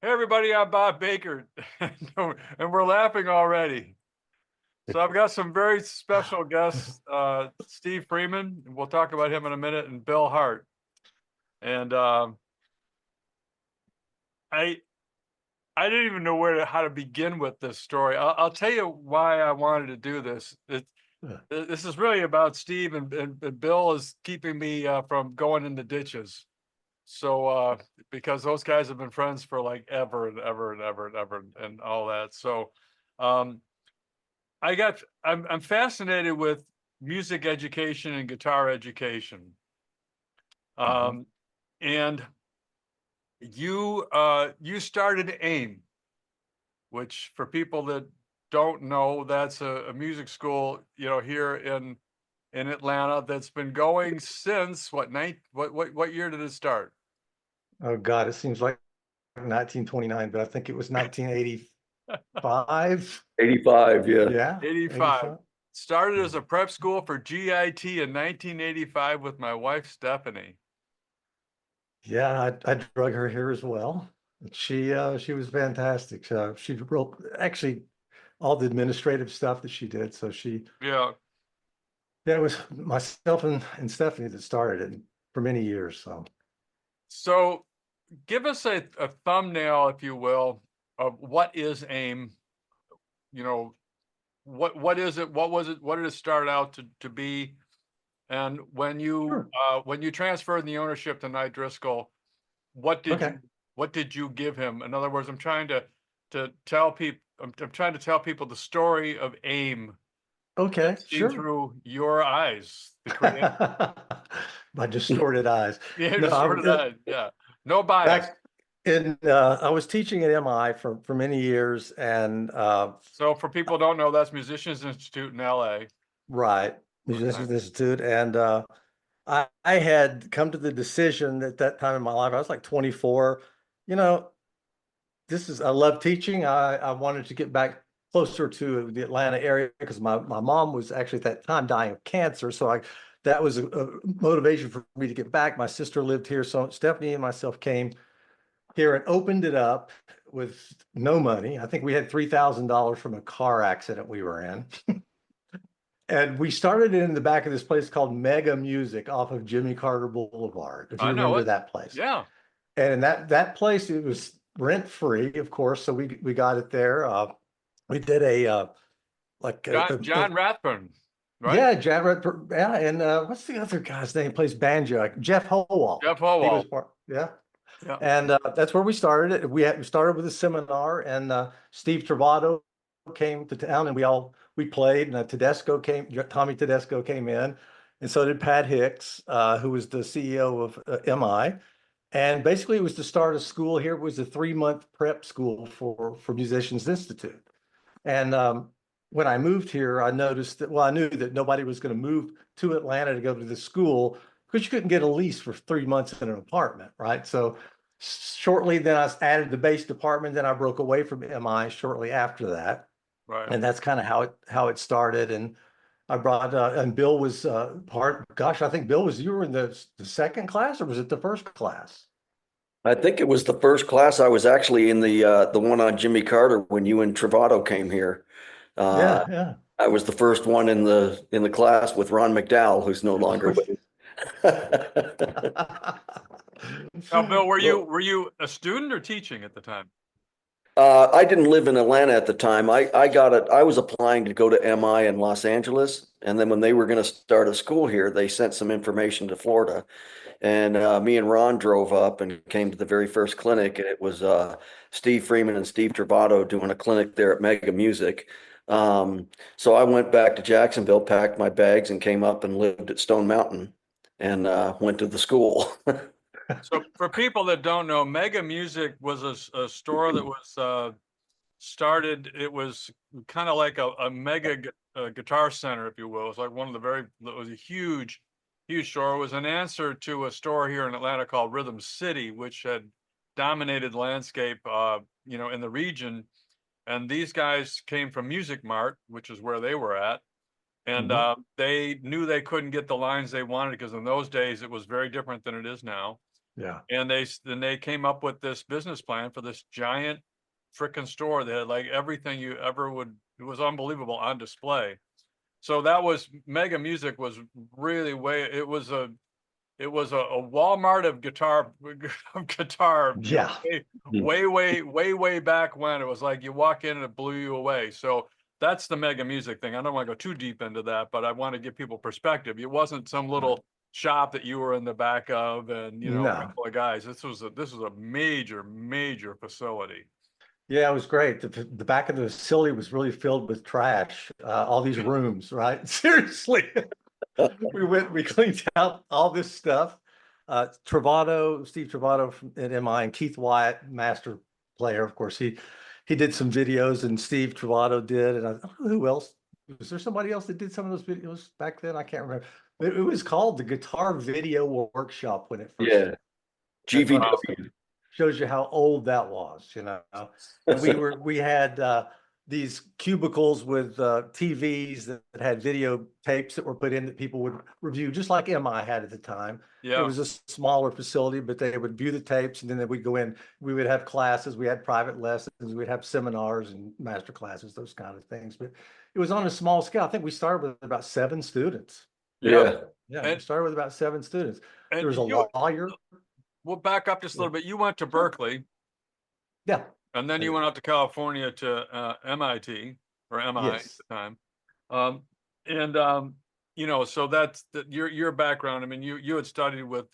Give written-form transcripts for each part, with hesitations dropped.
Hey everybody, I'm Bob Bakert, and we're laughing already. So I've got some very special guests, Steve Freeman, and we'll talk about him in a minute, and Bill Hart. And I I didn't even know how to begin with this story. I'll tell you why I wanted to do this. This is really about Steve, and Bill is keeping me from going in the ditches. So because those guys have been friends for like ever and ever and ever and ever and all that. So um I'm fascinated with music education and guitar education. Mhm. Um and you started AIM, which for people that don't know, that's a music school, here in Atlanta that's been going since what year did it start? Oh God, it seems like 1929, but I think it was 1985. 85, yeah. Yeah, 85. 85. Started as Mhm. a prep school for GIT in 1985 with my wife, Stephanie. Yeah, I drug her here as well. She was fantastic. She wrote actually all the administrative stuff that she did. Yeah. Yeah, it was myself and Stephanie that started it for many years. So So give us a thumbnail, if you will, of what is AIM. You know, what is it? What was it? What did it start out to be? And sure. when you transferred the ownership to Knight Driscoll, what did Okay. you what did you give him? In other words, I'm trying to tell people I'm trying to tell people the story of AIM Okay, seen sure. through your eyes, the creative. My distorted eyes. Yeah, No, just sort of that. Yeah. No bias. back in I was teaching at MI for many years, and So for people who don't know, that's Musicians Institute in LA. right, Right. Musicians Institute, and I had come to the decision at that time in my life. I was like 24. You know, I love teaching. I wanted to get back closer to the Atlanta area because my mom was actually at that time dying of cancer. So that was a motivation for me to get back. My sister lived here, so Stephanie and myself came here and opened it up with no money. I think we had $3,000 from a car accident we were in. And we started it in the back of this place called Mega Music off of Jimmy Carter Boulevard, if I you know remember it. that place. Yeah. And in that place, it was rent free, of course. So we got it there. We did a like John Rathburn, right? yeah, Jared, yeah, and what's the other guy's name? Plays banjo, like Jeff Howell. Jeff He was Howell. part, yeah. Yeah. And that's where we started it. We started with a seminar, and Steve Travato came to town, and we played. And Tommy Tedesco came in, and so did Pat Hicks, who was the CEO of MI. And basically, it was to start a school here. It was a 3-month prep school for Musicians Institute. And when I moved here, I noticed that, well, I knew that nobody was going to move to Atlanta to go to the school because you couldn't get a lease for 3 months in an apartment, right? So shortly then I added the bass department. Then I broke away from MI shortly after that. Right. And that's kind of how it started. And I brought and Bill was gosh, I think Bill you were in the second class, or was it the first class? I think it was the first class. I was actually in the one on Jimmy Carter when you and Travato came here. Yeah, Uh, yeah. I was the first one in the class with Ron McDowell, who's no longer with us. Now, Bill, were you Well, were you a student or teaching at the time? I didn't live in Atlanta at the time. I got it. I was applying to go to MI in Los Angeles, and then when they were going to start a school here, they sent some information to Florida. And me and Ron drove up and came to the very first clinic, and it was Steve Freeman and Steve Travato doing a clinic there at Mega Music. So I went back to Jacksonville, packed my bags, and came up and lived at Stone Mountain and went to the school. So for people that don't know, Mega Music was a store that was started. It was kind of like a mega guitar center, if you will. It's like one of the very. It was a huge store. It was an answer to a store here in Atlanta called Rhythm City, which had dominated the landscape, in the region. And these guys came from Music Mart, which is where they were at. And Mhm. they knew they couldn't get the lines they wanted because in those days it was very different than it is now. Yeah. And they came up with this business plan for this giant frickin' store that had like everything you ever would. It was unbelievable on display. So that was Mega Music was really it was a Walmart of guitar guitar, you know, Yeah. way back when. It was like you walk in and it blew you away. So that's the Mega Music thing. I don't want to go too deep into that, but I want to give people perspective. It wasn't some little shop that you were in the back of and, you know, a No. couple of guys. This was a major facility. Yeah, it was great. The back of the facility was really filled with trash. All these rooms, right? Seriously. We cleaned out all this stuff. Steve Travato at MI, and Keith Wyatt, master player, of course. He did some videos, and Steve Travato did, and I don't know who else. Was there somebody else that did some of those videos back then? I can't remember. It was called the Guitar Video Workshop when it first. Yeah. That's what GVW. shows you how old that was, you know. And we had these cubicles with TVs that had video tapes that were put in that people would review, just like MI had at the time. Yeah. It was a smaller facility, but they would view the tapes, and then we'd go in. We would have classes. We had private lessons. We'd have seminars and master classes, those kind of things. But it was on a small scale. I think we started with about 7 students. Yeah. Yeah, And- we started with about 7 students. And There was a lawyer. we'll back up just a little bit. You went to Berkeley. Yeah. And then you went out to California to MIT or MI at Yes. the time. You know, so that's your background. I mean, you had studied with,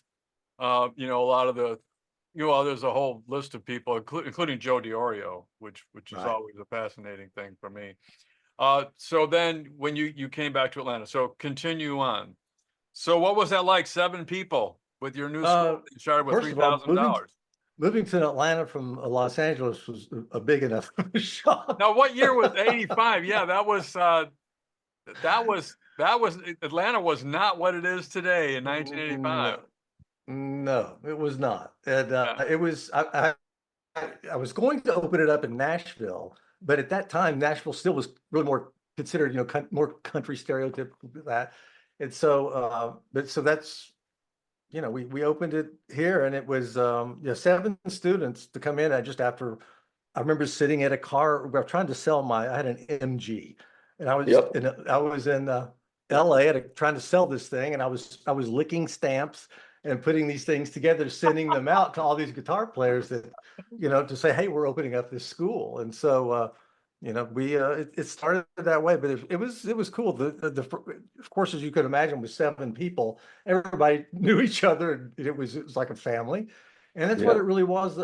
you know, a lot of the, you know, there's a whole list of people, including Joe DiOrio, which is Right. always a fascinating thing for me. So then when you came back to Atlanta, so continue on. So what was that like? 7 people with your new school? You started with First of all, $3,000. moving to Atlanta from Los Angeles was a big enough shock. Now, what year was 85? Yeah, that was Atlanta was not what it is today in 1985. No, it was not. And Yeah. it was I was going to open it up in Nashville, but at that time Nashville still was really more considered, you know, more country stereotypical to that. And so but so that's, you know, we opened it here, and it was you know, 7 students to come in. Just after, I remember sitting at a car, we were trying to sell I had an MG, and I was Yep. in LA trying to sell this thing, and I was licking stamps and putting these things together, sending them out to all these guitar players that, you know, to say, hey, we're opening up this school. And so you know, it started that way, but it was cool. Of course, as you could imagine, with 7 people, everybody knew each other, and it was like a family. And that's what Yeah. it really was,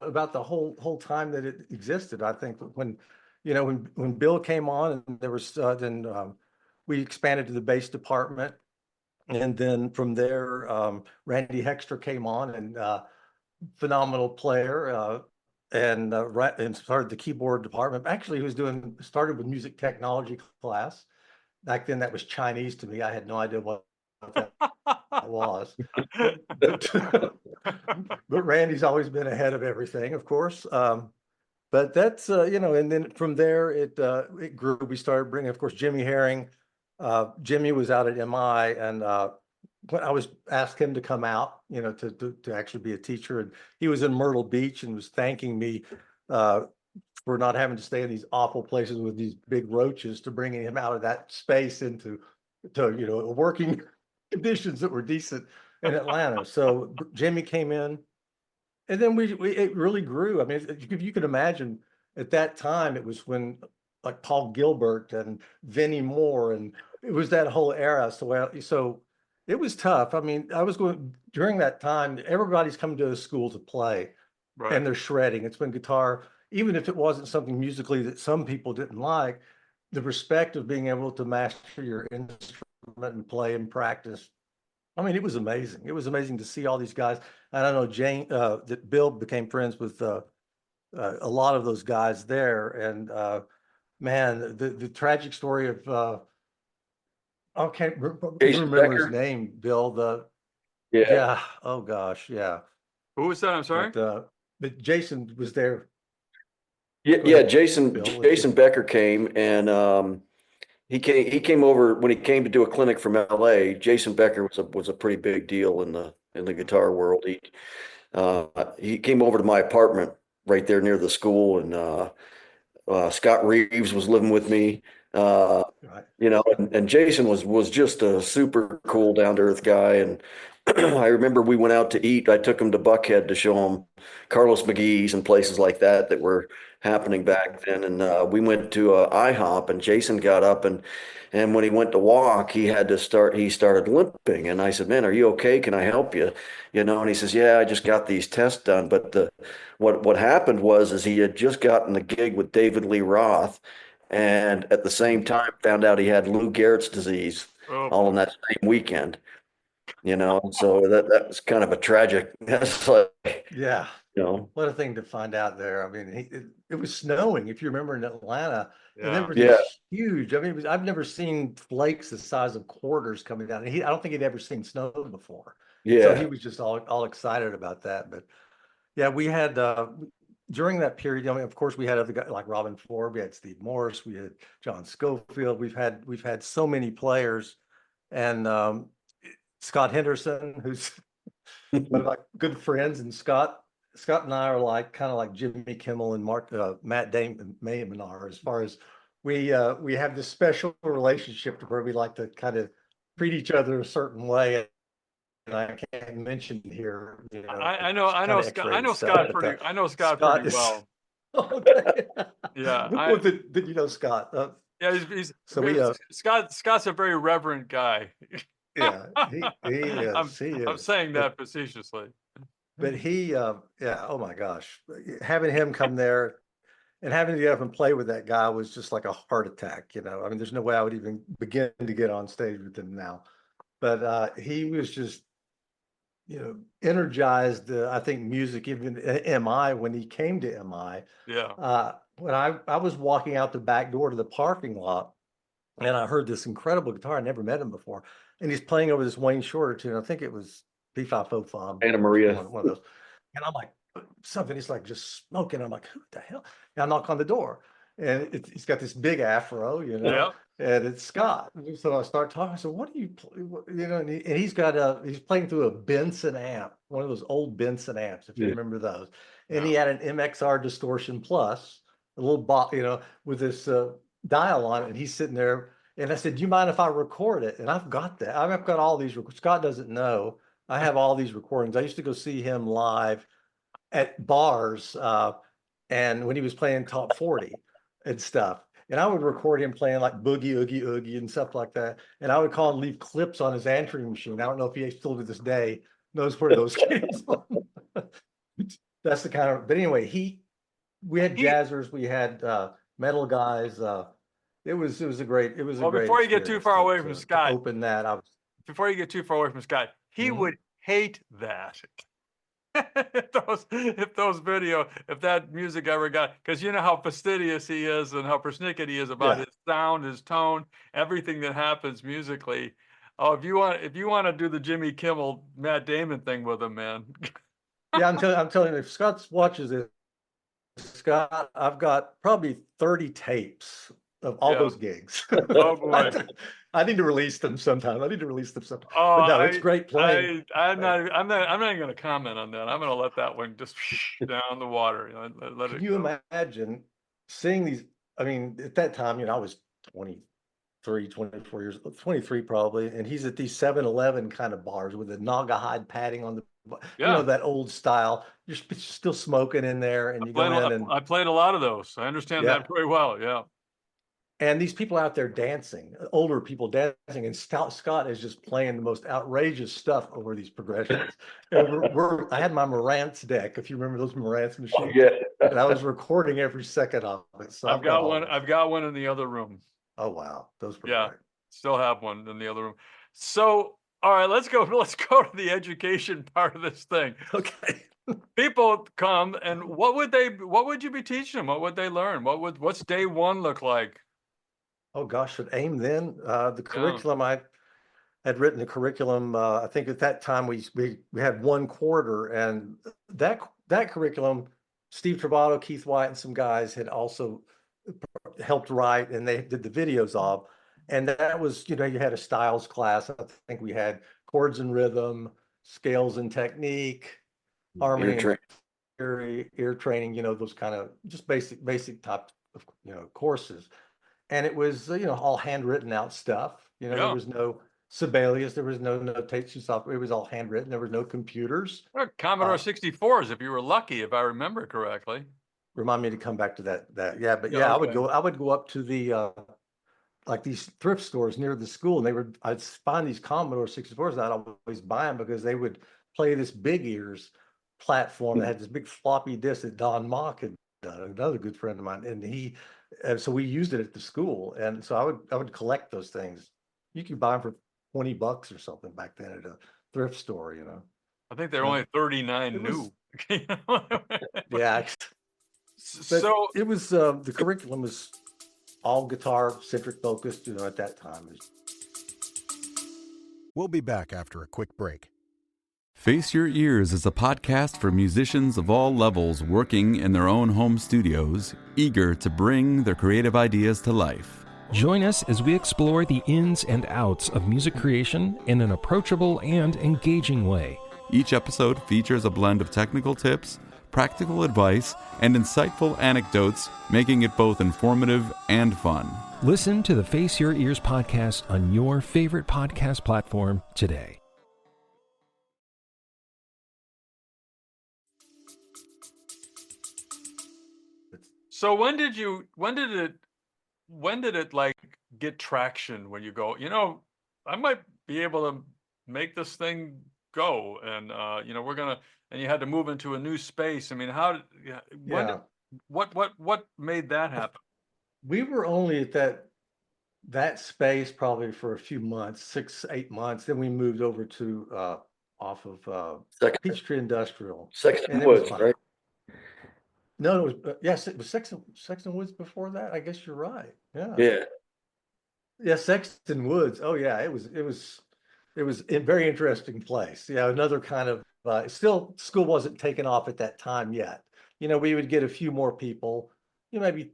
about the whole time that it existed. I think when, you know, when Bill came on, and there was we expanded to the bass department, and then from there, Randy Hexter came on, and phenomenal player, and started the keyboard department. Actually, he was started with music technology class. Back then, that was Chinese to me. I had no idea what that was. But Randy's always been ahead of everything, of course. But that's you know, and then from there it grew. We started bringing, of course, Jimmy Herring. Jimmy was out at MI, and when I was asked him to come out, you know, to actually be a teacher, and he was in Myrtle Beach and was thanking me for not having to stay in these awful places with these big roaches, to bringing him out of that space into you know, working conditions that were decent in Atlanta. So Jimmy came in, and then it really grew. I mean, if you could imagine, at that time, it was when, like, Paul Gilbert and Vinnie Moore, and it was that whole era. So it was tough. I mean, I was going during that time. Everybody's coming to the school to play, Right. and they're shredding. It's when guitar, even if it wasn't something musically that some people didn't like, the respect of being able to master your instrument and play and practice. I mean, it was amazing. It was amazing to see all these guys. And I know that Bill became friends with a lot of those guys there. And man, the tragic story of I can't Jason remember his Becker? name, Bill. Yeah. Yeah. Oh gosh, yeah. Who was that? I'm sorry. But Jason was there. Yeah. Go Yeah. ahead, Jason Bill. Becker came, and he came over when he came to do a clinic from LA. Jason Becker was a pretty big deal in the guitar world. He came over to my apartment right there near the school, and Scott Reeves was living with me. Right. And Jason was just a super cool, down to earth guy. And I remember we went out to eat. I took him to Buckhead to show him Carlos McGee's and places like that were happening back then. And we went to IHOP, and Jason got up, and when he went to walk, he started limping. And I said, "Man, are you okay? Can I help you?" And he says, "Yeah, I just got these tests done." But what happened is he had just gotten the gig with David Lee Roth, and at the same time found out he had Lou Gehrig's disease Oh all boy. in that same weekend. So that was kind of a tragic. That's like, Yeah. you know, What a thing to find out there. I mean, it was snowing, if you remember, in Atlanta, and there Yeah. were yeah, these huge, I mean, I've never seen flakes the size of quarters coming down. And I don't think he'd ever seen snow before. So he yeah, was just all excited about that. But yeah, we had, during that period, I mean, of course, we had other guys like Robin Ford, we had Steve Morse, we had John Schofield. We've had so many players, and Scott Henderson, who's one of my good friends, and Scott and I are like kind of like Jimmy Kimmel and Matt Damon are, as far as we have this special relationship to where we like to kind of treat each other a certain way. And I can't mention here, I kind know of Scott. I X-rated know stuff, Scott but pretty. I know Scott Scott pretty is well. okay. Yeah. Well, did you know Scott? Yeah. He's So we Scott's a very reverent guy. yeah, he I'm is, he I'm is, saying that facetiously. but he yeah, oh my gosh, having him come there and having to get up and play with that guy was just like a heart attack. I mean, there's no way I would even begin to get on stage with him now. But he was just, energized, I think, music, even MI, when he came to MI. Yeah. When I was walking out the back door to the parking lot, and I heard this incredible guitar. I never met him before. And he's playing over this Wayne Shorter tune. I think it was B505, Anna Maria. one of those. And I'm like, something, he's like just smoking. I'm like, who the hell? And I knock on the door, and he's got this big afro, Yeah. and it's Scott. So I start talking. I said, what do you play? And he's playing through a Benson amp, one of those old Benson amps, if you Yeah. remember those. And Yeah. he had an MXR Distortion Plus, a little box, with this dial on it. And he's sitting there. And I said, do you mind if I record it? And I've got that. I've got all these. Scott doesn't know. I have all these recordings. I used to go see him live at bars, and when he was playing top 40 and stuff. And I would record him playing like Boogie, Oogie, Oogie and stuff like that. And I would call and leave clips on his answering machine. I don't know if he still to this day knows where those came from. That's the kind of, but anyway, we had He, jazzers, we had metal guys. It was a well, great before you get too experience far to, away from to, to Scott, open that. before you get too far away from Scott, he Mhm. would hate that. If that music ever got, because you know how fastidious he is and how persnickety he is about Yeah. his sound, his tone, everything that happens musically. Oh, if you want to do the Jimmy Kimmel Matt Damon thing with him, man. Yeah, I'm telling you, if Scott watches it, Scott, I've got probably 30 tapes of all Yeah. those gigs. Oh boy. I need to release them sometime. I need to release them sometime. Oh, But no, it's great playing. I'm not going to comment on that. I'm going to let that one just down the water. Let Can it you go. imagine seeing these? I mean, at that time, I was 23, 24 years, 23 probably, and he's at these 7-Eleven kind of bars with the Naugahyde padding on Yeah. that old style. You're still smoking in there, and you go in and I played a lot of those. I understand yeah. that very well. Yeah. And these people out there dancing, older people dancing, and Scott is just playing the most outrageous stuff over these progressions. And I had my Marantz deck, if you remember those Marantz machines, Yeah. and I was recording every second of it. So I've got all of I've it. got one in the other room. Oh wow, those were Yeah. great. Still have one in the other room. So, all right, let's go to the education part of this thing. Okay. People come, and what would you be teaching them? What would they learn? What's day one look like? Oh gosh, at AIM then, the Yeah. curriculum, I had written the curriculum. I think at that time we had 1 quarter, and that curriculum, Steve Travato, Keith White, and some guys had also helped write, and they did the videos of. And that was, you know, you had a styles class. I think we had chords and rhythm, scales and technique, harmony Ear and train. theory, ear training, you know, those kind of just basic type of, you know, courses. And it was, you know, all handwritten out stuff. You know, there Yeah. was no Sibelius, there was no notation software. It was all handwritten. There was no computers. Commodore 64s, if you were lucky, if I remember correctly. Remind me to come back to that. Yeah, but Yeah, yeah, okay. I would go up to the like these thrift stores near the school, and I'd find these Commodore 64s, and I'd always buy them because they would play this Big Ears platform that had this big floppy disk that Don Mock had done, another good friend of mine, and so we used it at the school, and so I would collect those things. You could buy them for $20 or something back then at a thrift store, you know. I think they're Uh, only 39 it new. was yeah, but So, it was the curriculum was all guitar centric focused, you know, at that time. We'll be back after a quick break. Face Your Ears is a podcast for musicians of all levels working in their own home studios, eager to bring their creative ideas to life. Join us as we explore the ins and outs of music creation in an approachable and engaging way. Each episode features a blend of technical tips, practical advice, and insightful anecdotes, making it both informative and fun. Listen to the Face Your Ears podcast on your favorite podcast platform today. so when did it like get traction when you go, you know, I might be able to make this thing go, and you know, and you had to move into a new space. I mean, Yeah, what made that happen? we were only at that space probably for a few months, 6, 8 months. Then we moved over to off of Second, Peachtree Industrial, second and it was Woods, fine. right? No, it was yes, it was Sexton Woods before that. I guess you're right. Yeah, Yeah. yeah, Sexton Woods. Oh yeah, it was a very interesting place. Yeah, another kind of still school wasn't taken off at that time yet. You know, we would get a few more people, you know, maybe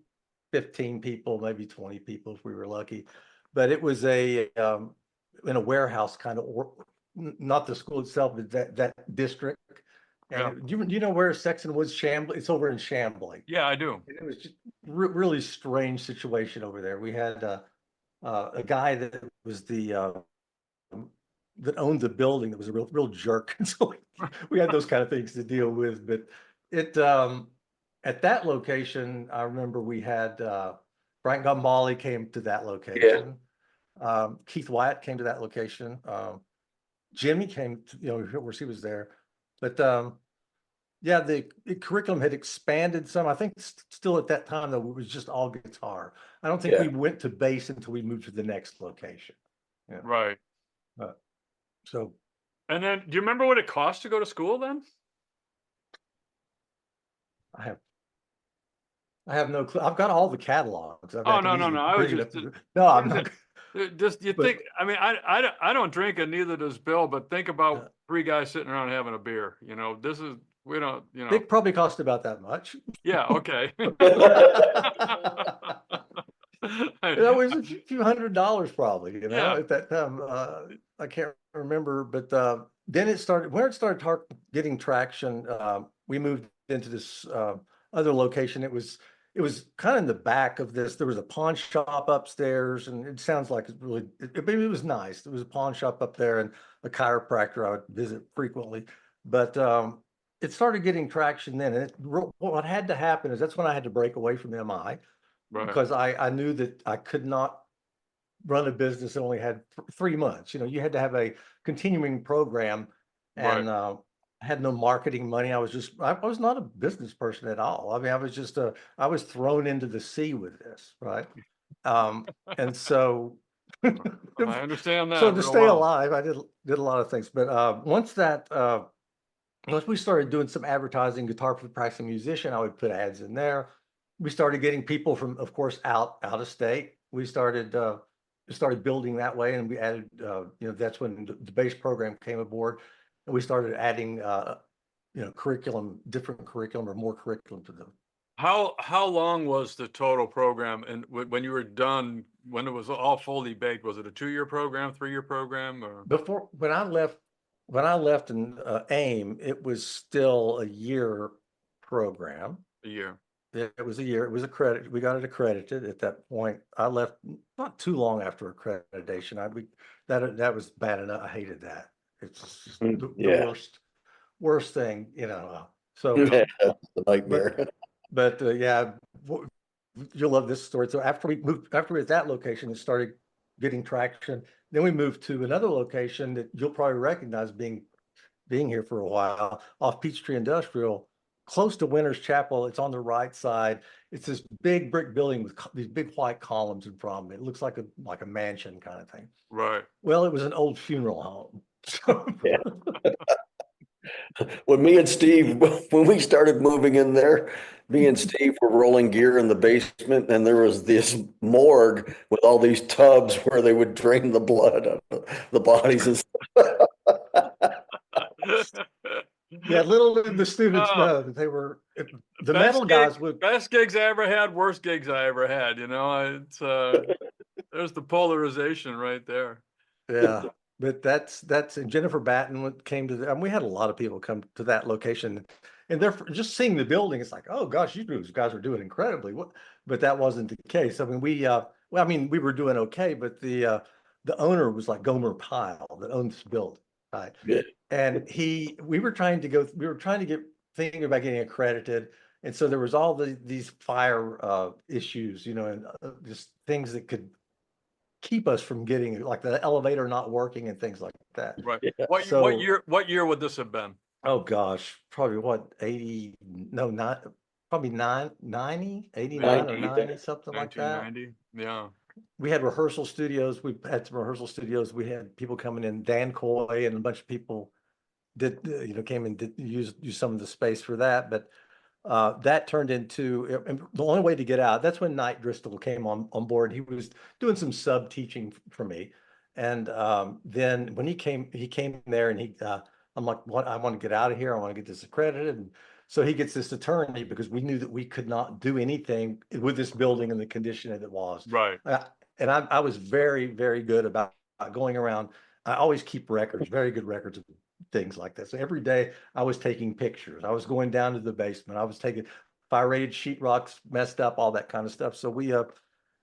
15 people, maybe 20 people if we were lucky. But it was in a warehouse kind of, not the school itself, but that district. Yeah. And do you know where Sexton Woods Chambly? It's over in Chambly. Yeah, I do. It was just really strange situation over there. We had a guy that was that owned the building that was a real jerk. And so we had those kind of things to deal with. But it at that location, I remember we had Frank Gambale came to that location. Keith Wyatt came to that location. Jimmy came to, you know, of course he was there. But yeah, the curriculum had expanded some. I think still at that time, though, it was just all guitar. I don't think Yeah. we went to bass until we moved to the next location. Yeah. Right. So And then, do you remember what it cost to go to school then? I have no clue. I've got all the catalogs. I mean, Oh, I can no. easily I was bring it just up. No, I'm what is not. Just you But- think, I mean, I don't drink, and neither does Bill, but think about Yeah. 3 guys sitting around having a beer. You know, we don't, you know. It probably cost about that much. Yeah, okay. That was a few $100 probably, you know, Yeah. at that time. I can't remember, but then when it started getting traction, we moved into this other location. It was kind of in the back of this. There was a pawn shop upstairs, and it sounds like it was nice. There was a pawn shop up there and a chiropractor I would visit frequently. But it started getting traction then. And what had to happen is that's when I had to break away from MI. Right. Because I knew that I could not run a business that only had 3 months. You know, you had to have a continuing program, and I had no marketing money. I was not a business person at all. I mean, I was thrown into the sea with this, right? And so, I understand that so to real stay well. alive, I did a lot of things. But once we started doing some advertising, guitar for the practicing musician, I would put ads in there. We started getting people from, of course, out of state. We started building that way, and we added, you know, that's when the bass program came aboard, and we started adding, you know, different curriculum or more curriculum How long was the total program? And when you were done, when it was all fully baked, was it a 2-year program, 3-year program, or Before, when I left in AIM, it was still a year program. a year? It was a year. It was accredited. We got it accredited at that point. I left not too long after accreditation. That was bad enough. I hated that. It's just the Yeah. worst thing, So, Yeah, the but nightmare. yeah, you'll love this story. So after we were at that location and started getting traction, then we moved to another location that you'll probably recognize being here for a while, off Peachtree Industrial, close to Winter's Chapel. It's on the right side. It's this big brick building with these big white columns in front of it. It looks like a mansion kind of thing. Right. Well, it was an old funeral home. So, Yeah. When me and Steve, when we started moving in there, me and Steve were rolling gear in the basement, and there was this morgue with all these tubs where they would drain the blood out of the bodies and stuff. yeah, little did the students Oh, know that they were the metal gig, guys would. best gigs I ever had, worst gigs I ever had. It's there's the polarization right there. Yeah, but that's and Jennifer Batten came to and we had a lot of people come to that location, and they're just seeing the building. It's like, oh gosh, you guys are doing incredibly. But that wasn't the case. I mean, we were doing okay, but the owner was like Gomer Pyle that owns this building, right? Yeah. And we were trying to get thinking about getting accredited, and so there was all these fire issues, and just things that could keep us from getting like the elevator not working and things like that. Right. Yeah. What So, what year would this have been? oh gosh, probably what, 80, no, not probably 89 or 90. 90, something like that. 1990. Yeah. We had rehearsal studios. We had some rehearsal studios. We had people coming in, Dan Coy and a bunch of people did, came and did use some of the space for that. But that turned into and the only way to get out. That's when Knight Driscoll came on board. He was doing some sub teaching for me, and then when he came there, and I'm like, what? I want to get out of here. I want to get this accredited, and so he gets this attorney because we knew that we could not do anything with this building and the condition that it was. Right. And I was very, very good about going around. I always keep records, very good records of things like that. So every day I was taking pictures. I was going down to the basement. I was taking fire rated sheetrocks, messed up, all that kind of stuff. So we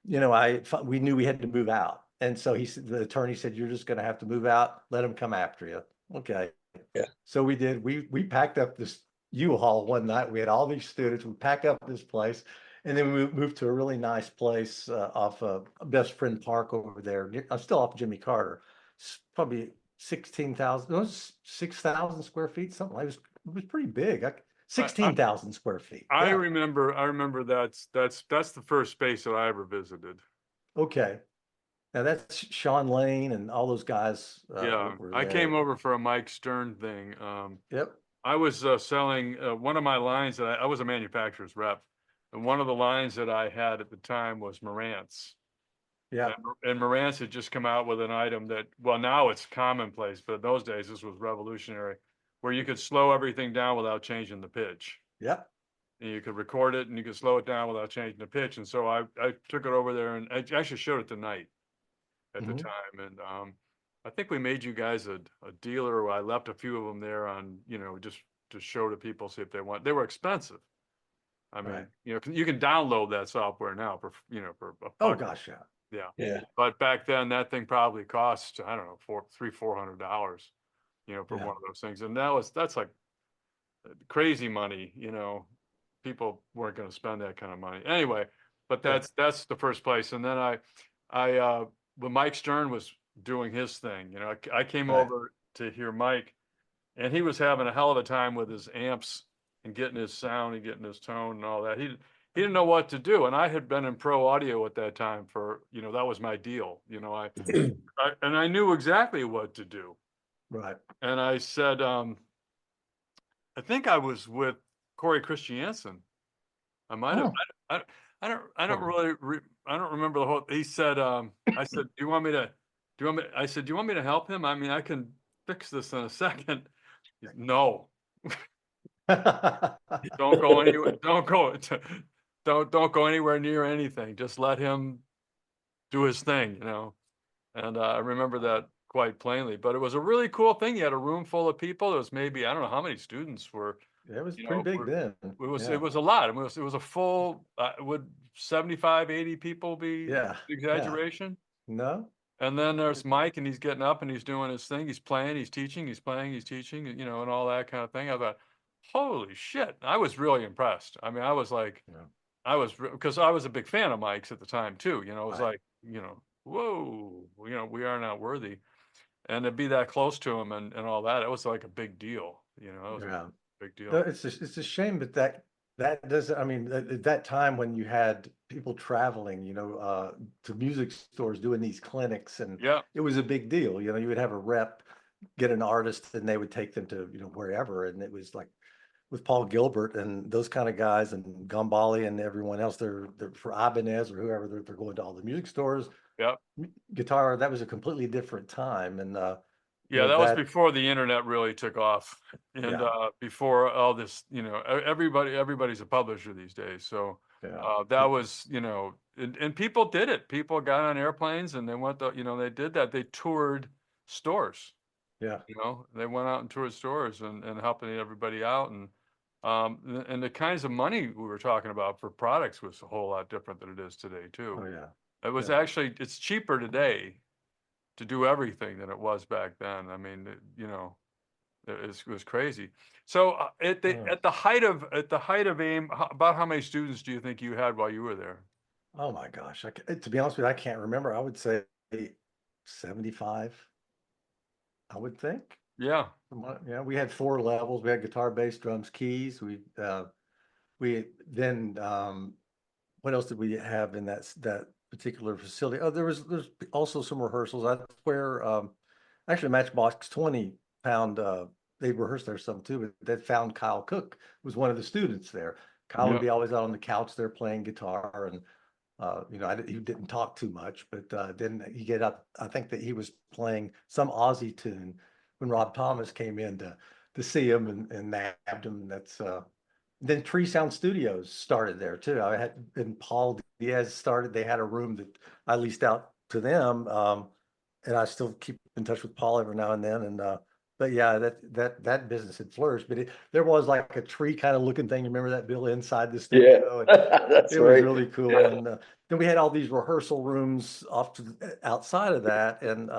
knew we had to move out. And so the attorney said, you're just going to have to move out. Let them come after you. Okay. Yeah. So we did. We packed up this U-Haul one night. We had all these students. We packed up this place, and then we moved to a really nice place off of Best Friend Park over there. I'm still off Jimmy Carter. It's probably 16,000, it was 6,000 square feet, something like it was pretty big. 16,000 square feet. I Yeah. remember that's the first space that I ever visited. Okay. Now that's Sean Lane and all those guys. Yeah. were I there. came over for a Mike Stern thing. Yep. I was selling one of my lines that I was a manufacturer's rep, and one of the lines that I had at the time was Marantz. Yeah. And Marantz had just come out with an item that, well, now it's commonplace, but in those days this was revolutionary, where you could slow everything down without changing the pitch. Yep. And you could record it and you could slow it down without changing the pitch. And so I took it over there and I actually showed it to Knight at the time. And I think we made you guys a dealer. I left a few of them there on, just to show to people, see if they want. They were expensive. I mean, Right. you can download that software now for a Oh buck. gosh, yeah. Yeah. Yeah. But back then that thing probably cost, I don't know, $400, for Yeah. one of those things. And that's like crazy money, people weren't going to spend that kind of money anyway, but that's the first place. And then when Mike Stern was doing his thing, I came Right. over to hear Mike, and he was having a hell of a time with his amps and getting his sound and getting his tone and all that. He didn't know what to do. And I had been in pro audio at that time for, that was my deal. And I knew exactly what to do. Right. And I said, I think I was with Corey Christiansen. I might have. I don't really. I don't remember the whole. He said. I said, "Do you want me to? I said, "Do you want me to help him? I mean, I can fix this in a second." He said, no. Don't go anywhere. Don't go anywhere near anything. Just let him do his thing, you know. And I remember that quite plainly. But it was a really cool thing. You had a room full of people. There was maybe, I don't know how many students were, It was you pretty know, big then. it was a lot. I mean, it was a full, would 75, 80 people be Yeah, yeah. exaggeration? No? And then there's Mike, and he's getting up and he's doing his thing. He's playing, he's teaching, he's playing, he's teaching, you know, and all that kind of thing. I thought, holy shit. I was really impressed. I mean, I was like, Yeah. because I was a big fan of Mike's at the time too. You know, it was Right. like, you know, whoa, you know, we are not worthy. And to be that close to him and all that, it was like a big deal. You know, it was a Yeah. big No, deal. it's a shame that doesn't, I mean, at that time when you had people traveling, to music stores doing these clinics, and Yeah. it was a big deal. You would have a rep get an artist and they would take them to, wherever. And it was like with Paul Gilbert and those kind of guys and Gumbali and everyone else, they're for Ibanez or whoever, they're going to all the music stores, Yeah. guitar. That was a completely different time. And, Yeah, that was that, before the internet really took off, and yeah, before all this, you know, everybody's a publisher these days. So yeah, that was, you know, and people did it. People got on airplanes and they went to, you know, they did that. They toured stores. yeah, You know, they went out and toured stores and helping everybody out, and the kinds of money we were talking about for products was a whole lot different than it is today too. oh, yeah, It was yeah. actually it's cheaper today to do everything than it was back then. I mean, you know, it was crazy. So Yeah. at the height of AIM, about how many students do you think you had while you were there? Oh my gosh. To be honest with you, I can't remember. I would say 75, I would think. Yeah, Yeah, we had 4 levels. We had guitar, bass, drums, keys. We then what else did we have in that particular facility? Oh, there's also some rehearsals. That's where actually Matchbox 20 found they rehearsed there some too, but they found Kyle Cook was one of the students there. Kyle would yeah, be always out on the couch there playing guitar, and he didn't talk too much, but then he get up. I think that he was playing some Aussie tune when Rob Thomas came in to see him and nabbed him. Then Tree Sound Studios started there too. And Paul Diaz started. They had a room that I leased out to them, and I still keep in touch with Paul every now and then. And but yeah, that business had flourished. But there was like a tree kind of looking thing. Remember that, Bill, inside the Yeah, studio? that's It was right. really cool. Yeah. And then we had all these rehearsal rooms outside of that. And,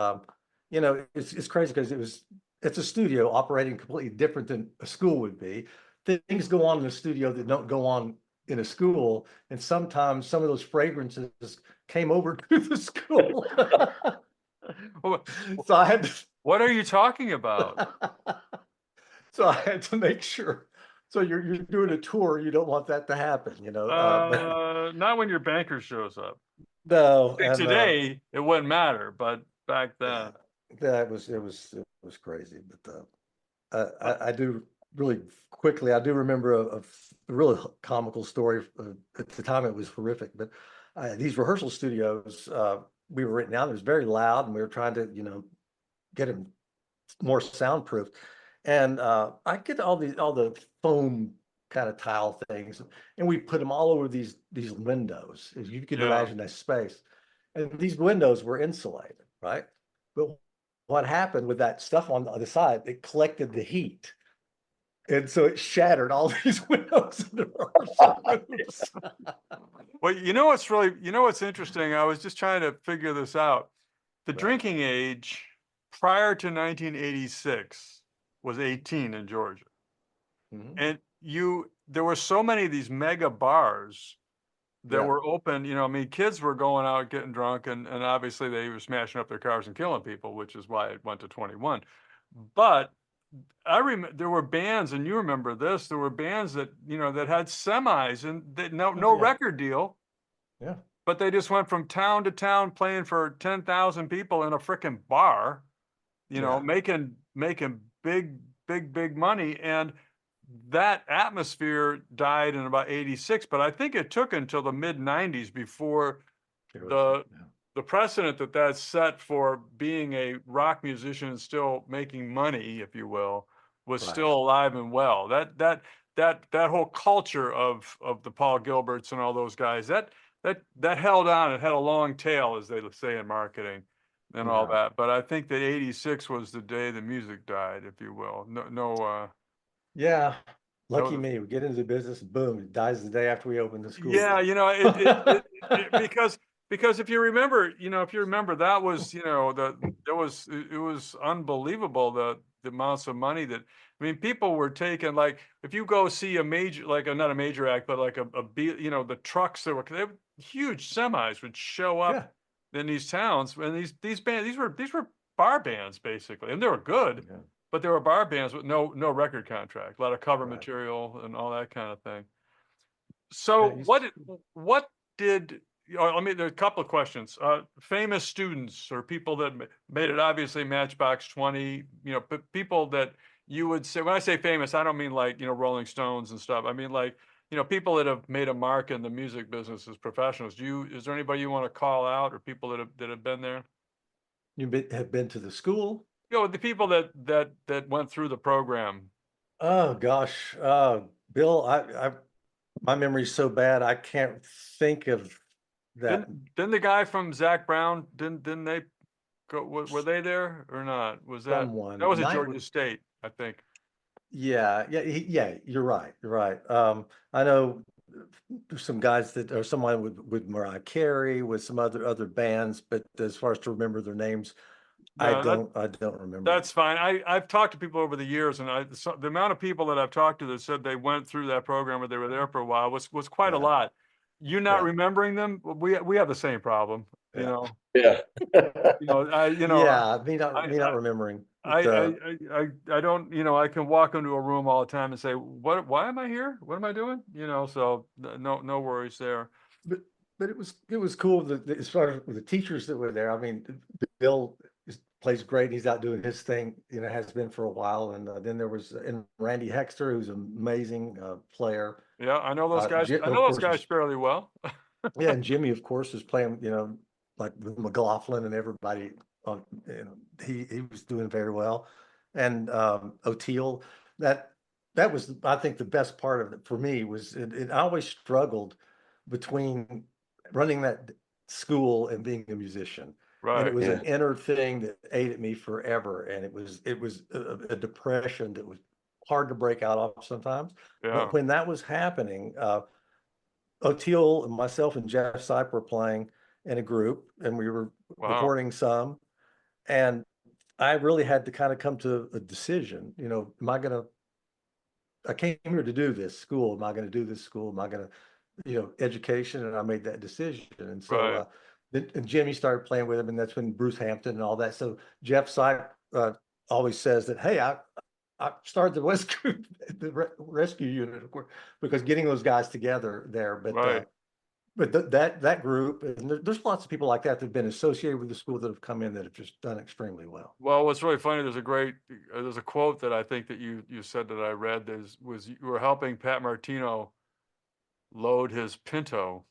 it's crazy because it's a studio operating completely different than a school would be. Things go on in a studio that don't go on in a school. And sometimes some of those fragrances came over to the school. Well, So I had to, what are you talking about? so I had to make sure. So you're doing a tour, you don't want that to happen, but Not when your banker shows up. no, And and today it wouldn't matter, but back yeah, then, it was crazy. But I do really quickly. I do remember a really comical story. At the time, it was horrific. But these rehearsal studios, we were renting out. It was very loud, and we were trying to, get them more soundproof. And I get all the foam kind of tile things, and we put them all over these windows. As you can yeah, imagine, that space, and these windows were insulated, right? But what happened with that stuff on the other side? It collected the heat, and so it shattered all these windows in the rehearsal rooms. well, you know what's interesting? I was just trying to figure this out. The Right. drinking age prior to 1986 was 18 in Georgia. Mhm. And there were so many of these mega bars that Yeah. were open, you know, I mean, kids were going out getting drunk and obviously they were smashing up their cars and killing people, which is why it went to 21. But I remember there were bands, and you remember this, there were bands that, you know, that had semis and Oh no yeah. record deal, Yeah. but they just went from town to town playing for 10,000 people in a freaking bar, you know, Yeah. making big money. And that atmosphere died in about 86, but I think it took until the mid 90s before It was. the Yeah. the precedent that set for being a rock musician and still making money, if you will, was Right. still alive and well. That whole culture of the Paul Gilberts and all those guys, that held on. It had a long tail, as they say in marketing and all Yeah. that. But I think that 86 was the day the music died, if you will. Yeah. Lucky no, me. We get into the business, boom, it dies the day after we open the school. yeah, again. you know, because if you remember, that was, it was unbelievable the amounts of money that, I mean, people were taking, like, if you go see a major, like not a major act, but like the trucks that they were huge semis would show up in these towns, and these bands, these were bar bands basically, and they were good, Yeah. but they were bar bands with no record contract, a lot of cover Right. material and all that kind of thing. Yeah, So it used what did, I mean, there are a couple of questions. Famous students or people that made it, obviously Matchbox 20, but people that you would say, when I say famous, I don't mean like, Rolling Stones and stuff. I mean like, people that have made a mark in the music business as professionals. Is there anybody you want to call out, or people that have been there? have been to the school? The people that went through the program. Oh gosh. Bill, my memory's so bad I can't think of that. Didn't the guy from Zach Brown, didn't they go, were they there or not? That Someone was at night Georgia State, I think. Yeah, you're right. You're right. I know some guys that, or someone with Mariah Carey, with some other bands, but as far as to remember their names, I No, don't remember. that's fine. I've talked to people over the years, and the amount of people that I've talked to that said they went through that program or they were there for a while was quite a Yeah. lot. You not Yeah. remembering them, we have the same problem, Yeah. Yeah. Yeah, me not I, remembering. I, But, I don't, I can walk into a room all the time and say, why am I here? What am I doing? So no worries there. but it was cool that as far as the teachers that were there. I mean, Bill plays great. He's out doing his thing, has been for a while. And then there was and Randy Hexter, who's an amazing player. Yeah, I know those guys. I Of know those course, guys fairly well. yeah, and Jimmy, of course, is playing, like with McLaughlin and everybody. He was doing very well, and O'Teal. That was, I think, the best part of it for me was I always struggled between running that school and being a musician, and it Right. was Yeah. an inner thing that ate at me forever, and it was a depression that was hard to break out of sometimes. Yeah. But when that was happening, O'Teal and myself and Jeff Sipe were playing in a group, and we were Wow. recording some. And I really had to kind of come to a decision. I came here to do this school. Am I going to do this school? Am I going to, education? And I made that decision. And so, Right. and Jimmy started playing with him, and that's when Bruce Hampton and all that. So Jeff Sipe always says that, hey, I started the West Group, the rescue unit, of course, because getting those guys together there. But Right. that group, and there's lots of people like that have been associated with the school that have come in that have just done extremely well. Well, what's really funny, there's a quote that I think that you said that I read, was you were helping Pat Martino load his Pinto.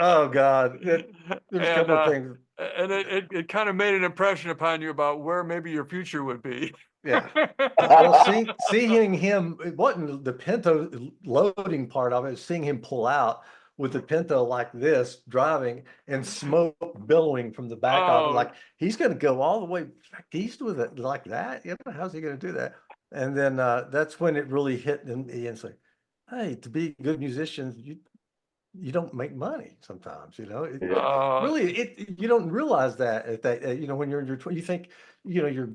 Oh God, there's a couple of things. And it kind of made an impression upon you about where maybe your future would be. Yeah. Well, seeing him, it wasn't the Pinto loading part of it, seeing him pull out with the Pinto like this, driving, and smoke billowing from the back of it. Oh. Like, he's going to go all the way back east with it like that. How's he going to do that? And then that's when it really hit me, and it's like, hey, to be a good musician, you don't make money sometimes, really, you don't realize that at that, when you're in your you think, you're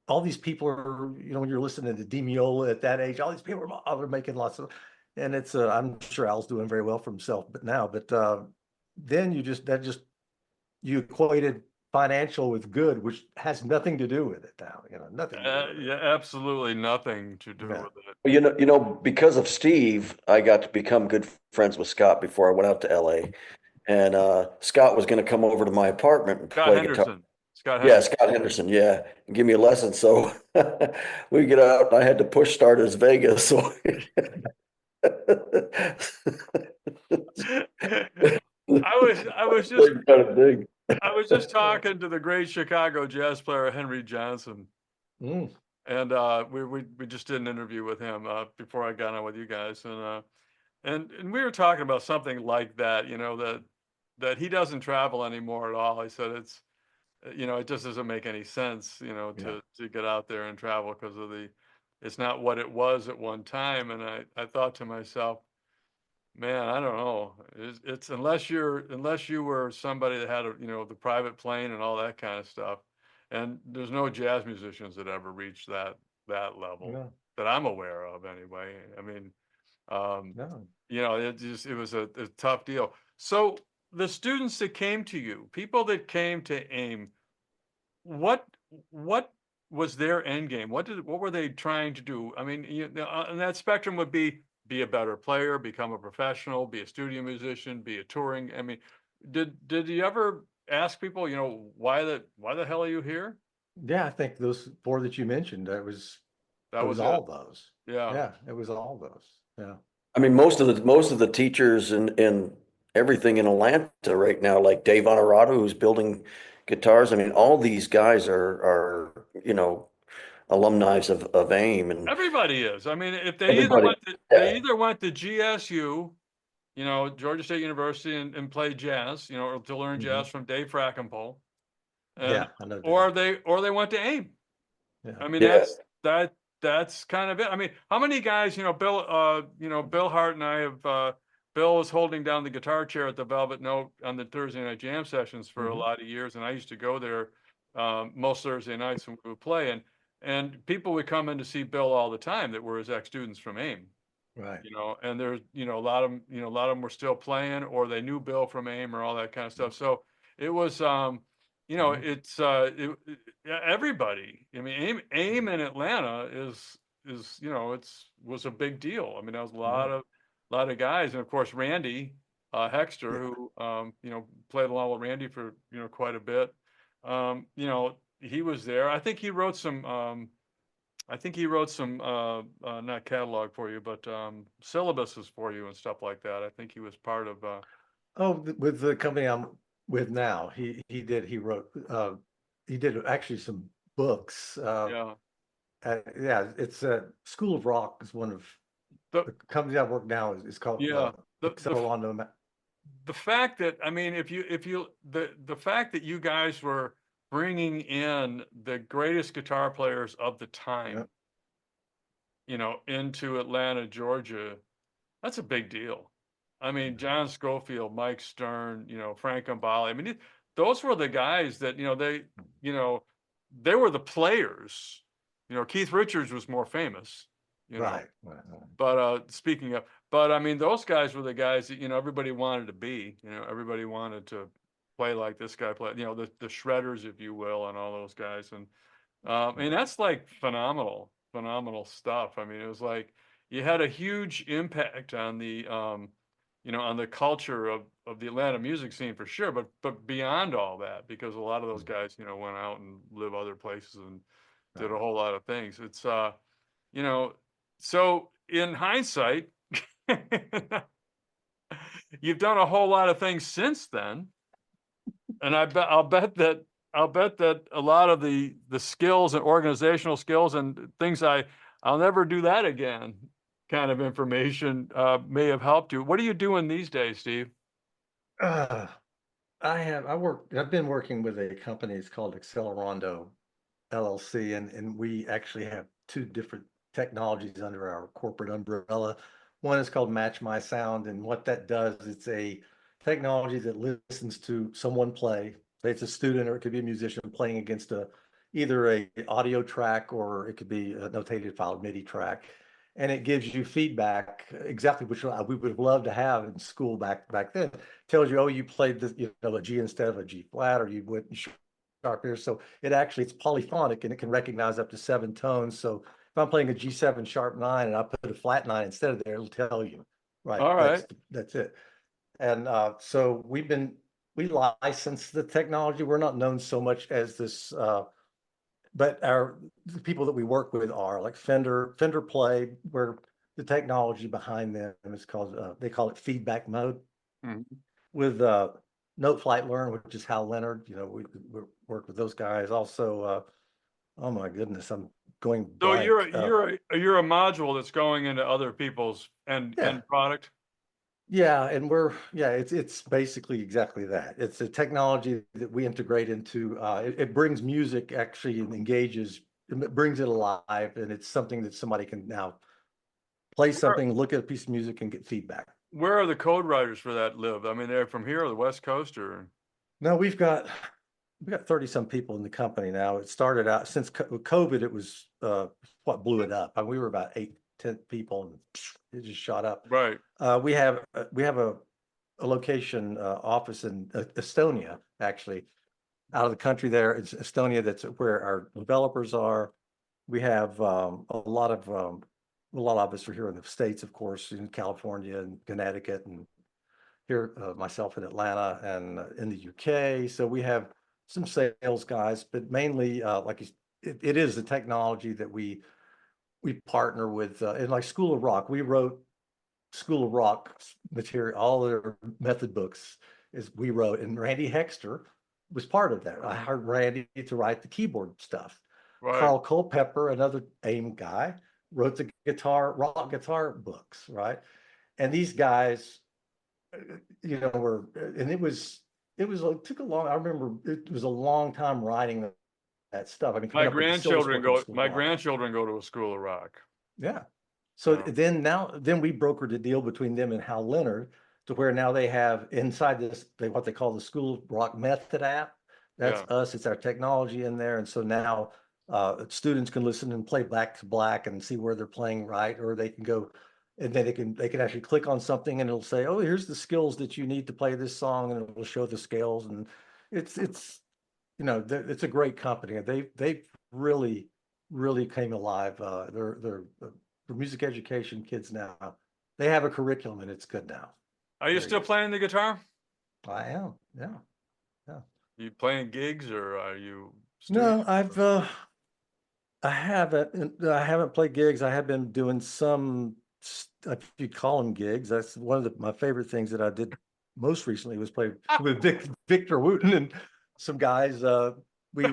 all these people are, when you're listening to Demiola at that age, all these people are making lots of, and it's, I'm sure Al's doing very well for himself, but then you equated financial with good, which has nothing to do with it now, nothing. Yeah, absolutely nothing to do Yeah. with it. Well, because of Steve, I got to become good friends with Scott before I went out to LA. And Scott was going to come over to my apartment and Scott play Henderson. guitar. Scott Yeah, Henderson. Scott Henderson, yeah, and give me a lesson. So we get out, and I had to push start as Vegas. So I was just kind of big. I was just talking to the great Chicago jazz player Henry Johnson, Mm, and we just did an interview with him before I got on with you guys, and we were talking about something like that, that he doesn't travel anymore at all. He said it's it just doesn't make any sense, yeah. to get out there and travel because it's not what it was at one time. And I thought to myself, man, I don't know. It's unless you were somebody that had the private plane and all that kind of stuff. And there's no jazz musicians that ever reached that level No, that I'm aware of anyway. I mean, um, no. it was a tough deal. So the students that came to you, people that came to AIM, what what was their end game? What were they trying to do? I mean, and that spectrum would be a better player, become a professional, be a studio musician, be a touring. I mean, did you ever ask people, why the hell are you here? Yeah, I think those four that you mentioned, That it was was it. all those. Yeah. Yeah, it was all those. Yeah. I mean, most of the teachers and everything in Atlanta right now, like Dave Honorado, who's building guitars. I mean, all these guys are alumni of AIM and Everybody is. I mean, if everybody. they Yeah. either went to GSU, Georgia State University, and play jazz, or to learn Hmm. jazz from Dave Frackenpole, and Yeah, I know Dave. or they went to AIM. Yeah. I mean, Yeah. that's kind of it. I mean, how many guys, Bill Hart and I have, Bill was holding down the guitar chair at the Velvet Note on the Thursday night jam sessions for a Hmm. lot of years. And I used to go there, most Thursday nights when we would play, and people would come in to see Bill all the time that were his ex-students from AIM, Right. and there's, a lot of them, a lot of them were still playing, or they knew Bill from AIM or all that kind of stuff. So it was, Mhm. it's, yeah, everybody. I mean, AIM in Atlanta is, was a big deal. I mean, there was a Yeah. lot of guys. And of course, Randy, Hexter, Yeah. who, played along with Randy for, quite a bit. He was there. I think he wrote some, not catalog for you, but syllabuses for you and stuff like that. I think he was part of, Oh, with the company I'm with now, he did actually some books. yeah. Yeah, it's School of Rock is one of The, the companies I work now is called yeah. The Accelerando. the fact that, I mean, the fact that you guys were bringing in the greatest guitar players of the Yeah, time, into Atlanta, Georgia, that's a big deal. I mean, John Scofield, Mike Stern, Frank Ambali. I mean, those were the guys that, you know, they were the players. Keith Richards was more famous, you know, right. Right. but speaking of, but I mean, those guys were the guys that, everybody wanted to be, everybody wanted to play like this guy played, the shredders, if you will, and all those guys. And I mean, that's like phenomenal stuff. I mean, it was like you had a huge impact on on the culture of the Atlanta music scene for sure, but beyond all that, because a lot of those guys, went out and live other places and did a Right. whole lot of things. It's you know, so in hindsight, you've done a whole lot of things since then. And I'll bet that a lot of the skills and organizational skills and things I'll never do that again kind of information may have helped you. What are you doing these days, Steve? Uh, I've been working with a company, it's called Accelerando LLC, and we actually have two different technologies under our corporate umbrella. One is called Match My Sound, and what that does, it's a technology that listens to someone play. Say it's a student or it could be a musician playing against either a audio track or it could be a notated file MIDI track. And it gives you feedback exactly which one we would have loved to have in school back then. Tells you, oh, you played a G instead of a G flat, or you went sharp here. So it's polyphonic and it can recognize up to 7 tones. So if I'm playing a G7 sharp 9 and I put a flat 9 instead of there, it'll tell you, right? All right. That's it. And so we license the technology. We're not known so much as this, but the people that we work with are like Fender Play, where the technology behind them is called they call it feedback mode. Mhm. With Note Flight Learn, which is Hal Leonard. We work with those guys. Also, oh my goodness, I'm going So blank. you're a module that's going into other people's end product. Yeah, and it's basically exactly that. It's a technology that we integrate into. It brings music actually and engages. It brings it alive, and it's something that somebody can now play something, look at a piece of music, and get feedback. Where are the code writers for that live? I mean, they're from here or the West Coast or? No, we've got 30 some people in the company now. It started out since COVID, it was what blew it up. I mean, we were about 8-10 people and it just shot up. Right. We have a location office in Estonia, actually, out of the country there. It's Estonia. That's where our developers are. We have a lot of us are here in the States, of course, in California and Connecticut, and here myself in Atlanta and in the UK. So we have some sales guys, but mainly it is the technology that we partner with. And like School of Rock, we wrote School of Rock material, all their method books we wrote, and Randy Hexter was part of that. I hired Randy to write the keyboard stuff. Right. Carl Culpepper, another AIM guy, wrote the rock guitar books, right? And these guys, and it took a long, I remember it was a long time writing that stuff. I mean, My coming up with the Silver grandchildren Spoon go. School of My Rock. grandchildren go to a School of Rock. Yeah. So Yeah. then we brokered a deal between them and Hal Leonard to where now they have inside this, what they call the School of Rock Method app. That's us. It's our technology in there. And so now students can listen and play back to black and see where they're playing right, or they can go and then they can actually click on something and it'll say, oh, here's the skills that you need to play this song, and it will show the scales. And it's it's a great company. They really came alive. They're for music education kids now. They have a curriculum and it's good now. Are you Very still good. playing the guitar? I am. Yeah. You playing gigs or are you? No, I haven't played gigs. I have been doing some, if you call them gigs. That's one of my favorite things that I did most recently was play with Victor Wooten and some guys. We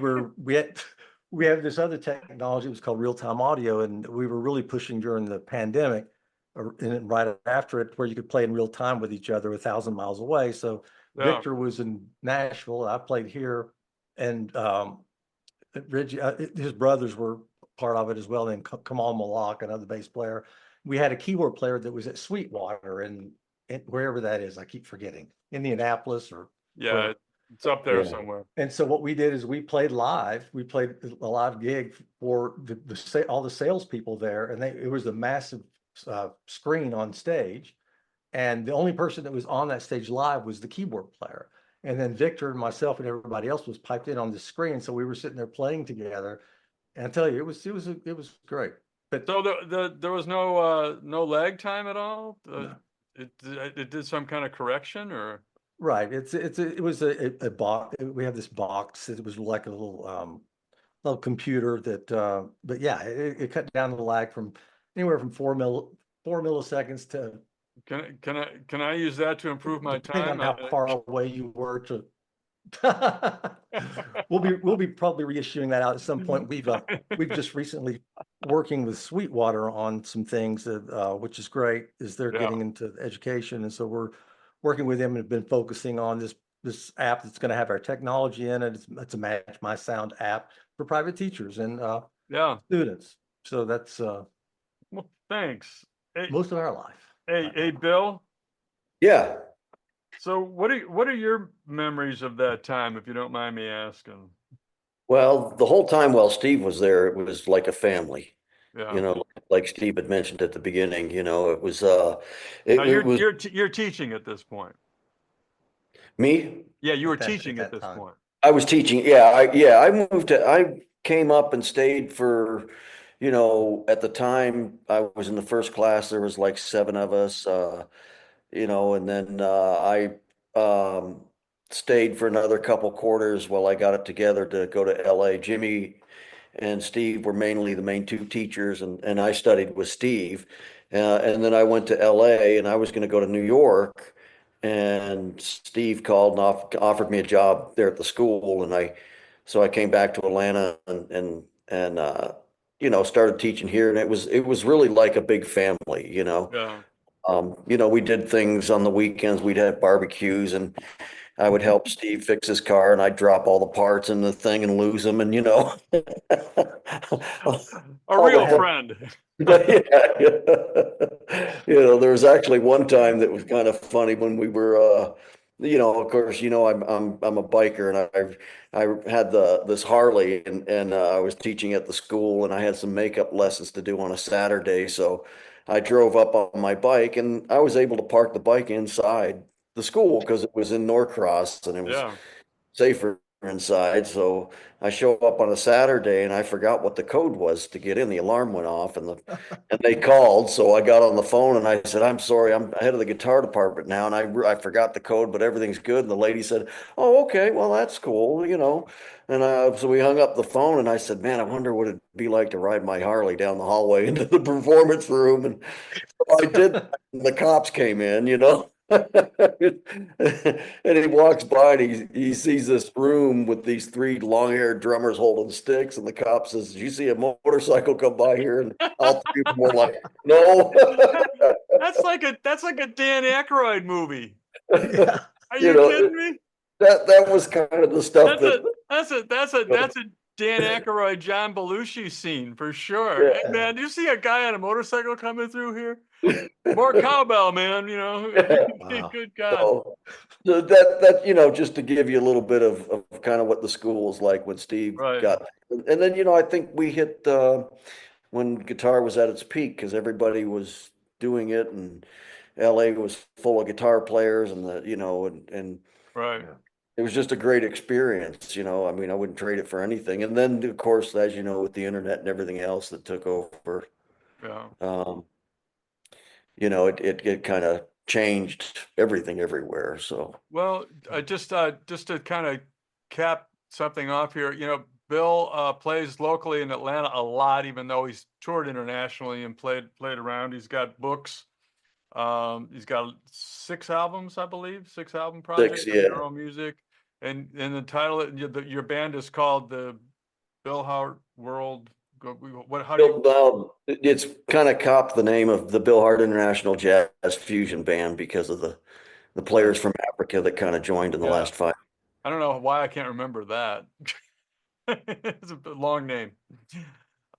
have this other technology. It was called real-time audio, and we were really pushing during the pandemic, and right after it, where you could play in real time with each other 1,000 miles away. So Victor was in Nashville. I played here, and Reggie, his brothers were part of it as well. And Kamal Malak, another bass player. We had a keyboard player that was at Sweetwater and wherever that is. I keep forgetting, Indianapolis or it's up there somewhere. And so what we did is we played live. We played a live gig for all the salespeople there, and it was a massive screen on stage, and the only person that was on that stage live was the keyboard player. And then Victor and myself and everybody else was piped in on the screen. So we were sitting there playing together. And I tell you, it was great. But so there was no lag time at all. No. It did some kind of correction or. Right. It was a box. We have this box. It was like a little computer that, but yeah, it cut down the lag from anywhere from 4 milliseconds to. Can I use that to improve my time? On how far away you were to. We'll be probably reissuing that out at some point. We've just recently working with Sweetwater on some things that which is great, is they're getting into education, and so we're working with them and have been focusing on this app that's going to have our technology in it. It's a Match My Sound app for private teachers and students. So that's well, thanks. Hey, most of our life. Hey, Bill. Yeah. So what are your memories of that time, if you don't mind me asking? Well, the whole time while Steve was there, it was like a family. Yeah. Like Steve had mentioned at the beginning, it was now you're teaching at this point. Me? Yeah, you were teaching at this point. I was teaching. I came up and stayed for, at the time I was in the first class, there was like 7 of us, and then I stayed for another couple quarters while I got it together to go to LA. Jimmy and Steve were mainly the main 2 teachers, and I studied with Steve. And then I went to LA, and I was going to go to New York and Steve called and offered me a job there at the school, and so I came back to Atlanta and you know, started teaching here, and it was really like a big family, you know. Yeah. You know, we did things on the weekends. We'd have barbecues, and I would help Steve fix his car, and I'd drop all the parts in the thing and lose them, and you know, A all the real help. friend. Yeah, you know, there was actually one time that was kind of funny when we were, you know, of course, you know, I'm a biker, and I had this Harley, and I was teaching at the school, and I had some makeup lessons to do on a Saturday, so I drove up on my bike, and I was able to park the bike inside the school because it was in Norcross, and it was Yeah. safer inside. So I show up on a Saturday and I forgot what the code was to get in. The alarm went off, and they called. So I got on the phone and I said, "I'm sorry, I'm head of the guitar department now, and I forgot the code, but everything's good." And the lady said, "Oh, okay, well that's cool, you know." And so we hung up the phone, and I said, "Man, I wonder what it'd be like to ride my Harley down the hallway into the performance room." And I did that, and the cops came in, you know. And he walks by and he sees this room with these three long-haired drummers holding sticks, and the cop says, "Did you see a motorcycle come by here?" And all three of them were like, "No." That's like a Dan Aykroyd movie. Yeah. Are You you know, kidding me? that was kind of the stuff That's that, that's a Dan Aykroyd, John Belushi scene for sure. Hey, yeah. man, you see a guy on a motorcycle coming through here? More cowbell, man. You know, Wow. good God. So that you know, just to give you a little bit of kind of what the school was like when Steve Right. got, and then you know, I think we hit when guitar was at its peak because everybody was doing it, and LA was full of guitar players, and the you know, and Right. Yeah. it was just a great experience, you know. I mean, I wouldn't trade it for anything. And then of course, as you know, with the internet and everything else that took over, Yeah. um, you know, it kind of changed everything everywhere. So Well, just to kind of cap something off here, you know, Bill plays locally in Atlanta a lot, even though he's toured internationally and played around. He's got books. He's got 6 albums, I believe, 6 album projects six, of yeah. your own music, and the title, your band is called the Bill Hart World. What? How do you? It's kind of copped the name of the Bill Hart International Jazz Fusion Band because of the players from Africa that kind of joined in the Yeah, last 5. I don't know why I can't remember that. It's a long name,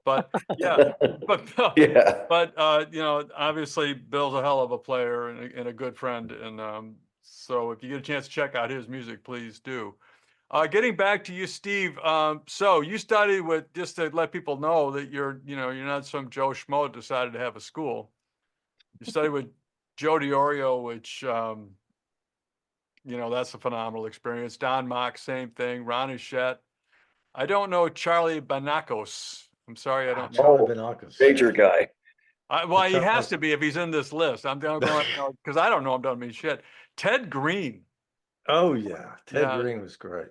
but yeah, but Yeah. you know, obviously Bill's a hell of a player and a good friend, and so if you get a chance to check out his music, please do. Getting back to you, Steve. So you studied with, just to let people know that you know, you're not some Joe Schmo that decided to have a school. You studied with Joe DiOrio, which, you know, that's a phenomenal experience. Don Mock, same thing. Ron Hachette. I don't know Charlie Banacos. I'm sorry, I don't know. Charlie Oh, Benakis. major guy. Well, he Charlie, has to be if he's in this list. I'm going, because I don't know him, don't mean shit. Ted Green. oh yeah. Ted Yeah, Green was great.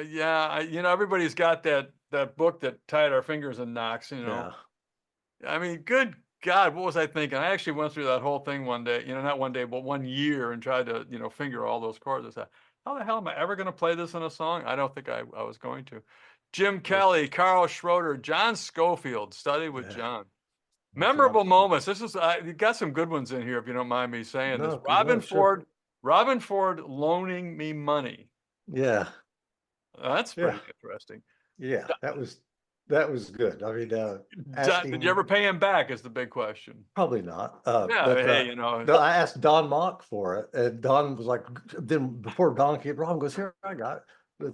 yeah. You know, everybody's got that book that tied our fingers in knots, you know. Yeah. I mean, good God, what was I thinking? I actually went through that whole thing one day, you know, not one day, but one year, and tried to, you know, finger all those chords. I said, how the hell am I ever going to play this in a song? I don't think I was going to. Jim Kelly, Carl Schroeder, John Schofield, studied with Yeah. John. That's Memorable awesome. moments. This is, you got some good ones in here, if you don't mind me saying this. No, sure. Robin Ford loaning me money. Yeah. That's Yeah. pretty interesting. Yeah. That was good. I mean, Did you ever asking, pay him back is the big question. probably not. Yeah, But hey, you know, no, I asked Don Mock for it, and Don was like, then before Don came, Ron goes, "Here, I got it."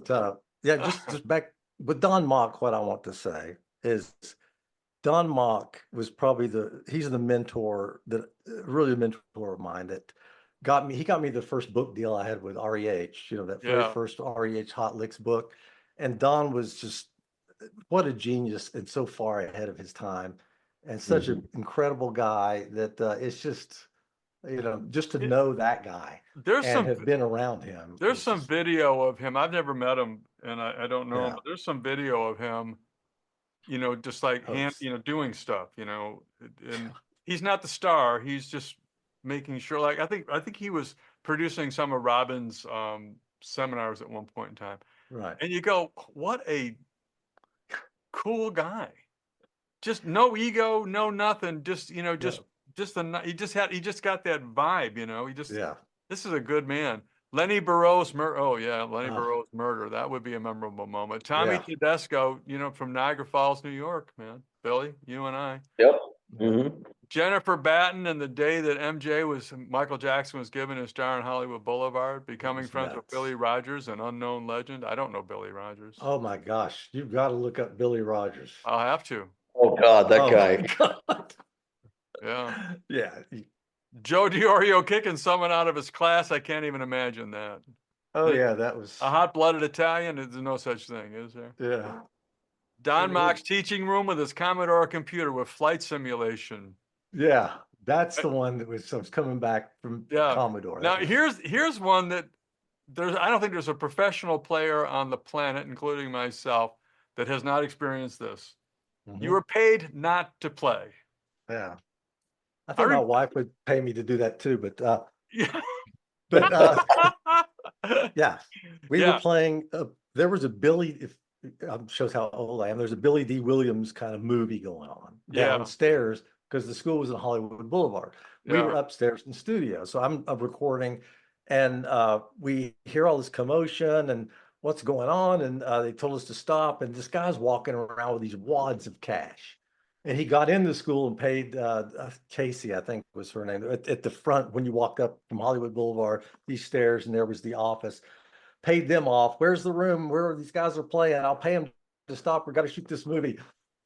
But yeah, just back with Don Mock, what I want to say is Don Mock was probably he's the mentor that really a mentor of mine that he got me the first book deal I had with REH, you know, that very yeah. first REH Hot Licks book. And Don was just what a genius and so far ahead of his time, and such an incredible guy that it's just, you know, just to It- know that guy There's and some have been around him there's is some just, video of him. I've never met him, and I don't know him, yeah. but there's some video of him, you know, just like Oh, you know, doing stuff, you know, and he's not the star. He's just making sure. Like I think he was producing some of Robin's seminars at one point in time. Right. And you go, what a cool guy. Just no ego, no nothing. Just, you know, just he just got that vibe, you know. Yeah. This is a good man. Lenny Burroughs murder. Oh yeah, Lenny Oh. Burroughs murder. That would be a memorable moment. Tommy Yeah. Tedesco, you know, from Niagara Falls, New York, man. Billy, you and I. Yep. Mm-hmm. Jennifer Batten and the day that Michael Jackson was given his star on Hollywood Boulevard, becoming was friends with nuts. Billy Rogers, an unknown legend. I don't know Billy Rogers. Oh my gosh, you've got to look up Billy Rogers. I'll have to. Oh God, that Oh guy. my God. Yeah. Yeah. Joe DiOrio kicking someone out of his class. I can't even imagine that. Oh yeah, that was. A hot-blooded Italian, there's no such thing, is there? Yeah. Don It Mock's is. teaching room with his Commodore computer with flight simulation. Yeah, that's the one that was coming back from Yeah. Commodore. Now That was- here's one that I don't think there's a professional player on the planet, including myself, that has not experienced this. Mhm. You were paid not to play. Yeah. I think my wife would pay me to do that too, but Yeah. yeah, we Yeah. were playing. There was a Billy. If shows how old I am. There's a Billy D. Williams kind of movie going on Yeah. downstairs because the school was in Hollywood Boulevard. We Yeah. were upstairs in the studio, so I'm recording, and we hear all this commotion and what's going on, and they told us to stop, and this guy's walking around with these wads of cash. And he got into school and paid Casey, I think was her name, at the front when you walk up from Hollywood Boulevard, these stairs, and there was the office. Paid them off. Where's the room where these guys are playing? I'll pay them to stop. We've got to shoot this movie.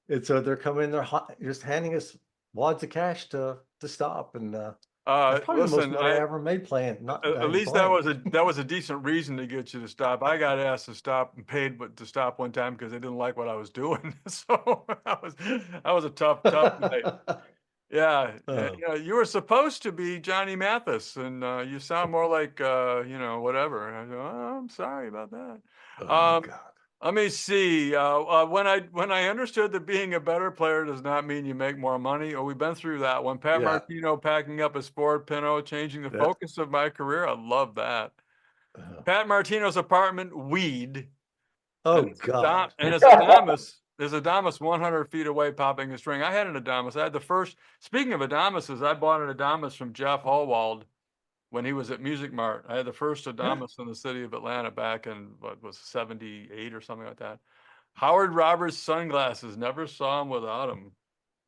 And so they're coming, they're just handing us wads of cash to stop. And that's probably the most Listen, money I ever made playing. at least that was a decent reason to get you to stop. I got asked to stop and paid to stop one time because they didn't like what I was doing. So that was a tough night. Yeah, you know, you were supposed to be Johnny Mathis, and you sound more like you know, whatever. And I go, oh, I'm sorry about that. Oh my God. Let me see. When I understood that being a better player does not mean you make more money. Oh, we've been through that one. Pat Yeah. Martino packing up his Ford Pinto, changing the Yeah. focus of my career. I love that. Uh-huh. Pat Martino's apartment, weed. Oh And God. and his Adamas, there's Adamas 100 feet away popping a string. I had an Adamas. I had the first, speaking of Adamases, I bought an Adamas from Jeff Hallwald when he was at Music Mart. I had the first Adamas in the city of Atlanta back in, what was 78 or something like that. Howard Roberts sunglasses, never saw him without them.